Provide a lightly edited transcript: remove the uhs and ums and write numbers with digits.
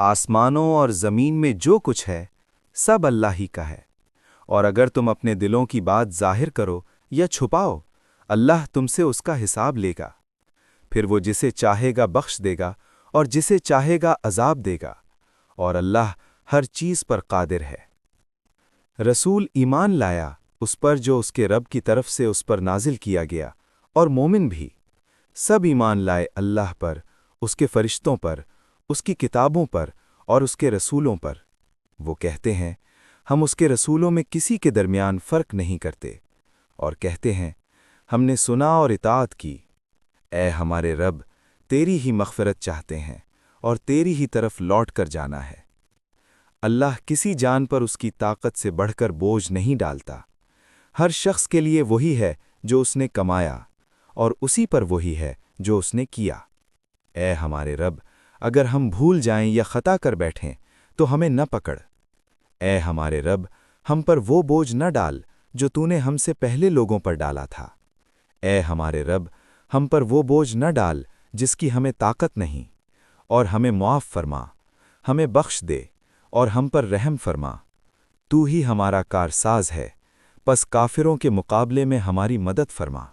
آسمانوں اور زمین میں جو کچھ ہے سب اللہ ہی کا ہے، اور اگر تم اپنے دلوں کی بات ظاہر کرو یا چھپاؤ، اللہ تم سے اس کا حساب لے گا۔ پھر وہ جسے چاہے گا بخش دے گا اور جسے چاہے گا عذاب دے گا، اور اللہ ہر چیز پر قادر ہے۔ رسول ایمان لایا اس پر جو اس کے رب کی طرف سے اس پر نازل کیا گیا، اور مومن بھی سب ایمان لائے اللہ پر، اس کے فرشتوں پر، اس کی کتابوں پر اور اس کے رسولوں پر۔ وہ کہتے ہیں ہم اس کے رسولوں میں کسی کے درمیان فرق نہیں کرتے، اور کہتے ہیں ہم نے سنا اور اطاعت کی۔ اے ہمارے رب، تیری ہی مغفرت چاہتے ہیں اور تیری ہی طرف لوٹ کر جانا ہے۔ اللہ کسی جان پر اس کی طاقت سے بڑھ کر بوجھ نہیں ڈالتا۔ ہر شخص کے لیے وہی ہے جو اس نے کمایا، اور اسی پر وہی ہے جو اس نے کیا۔ اے ہمارے رب، اگر ہم بھول جائیں یا خطا کر بیٹھیں تو ہمیں نہ پکڑ۔ اے ہمارے رب، ہم پر وہ بوجھ نہ ڈال جو تو نے ہم سے پہلے لوگوں پر ڈالا تھا۔ اے ہمارے رب، ہم پر وہ بوجھ نہ ڈال جس کی ہمیں طاقت نہیں، اور ہمیں معاف فرما، ہمیں بخش دے اور ہم پر رحم فرما۔ تو ہی ہمارا کارساز ہے، پس کافروں کے مقابلے میں ہماری مدد فرما۔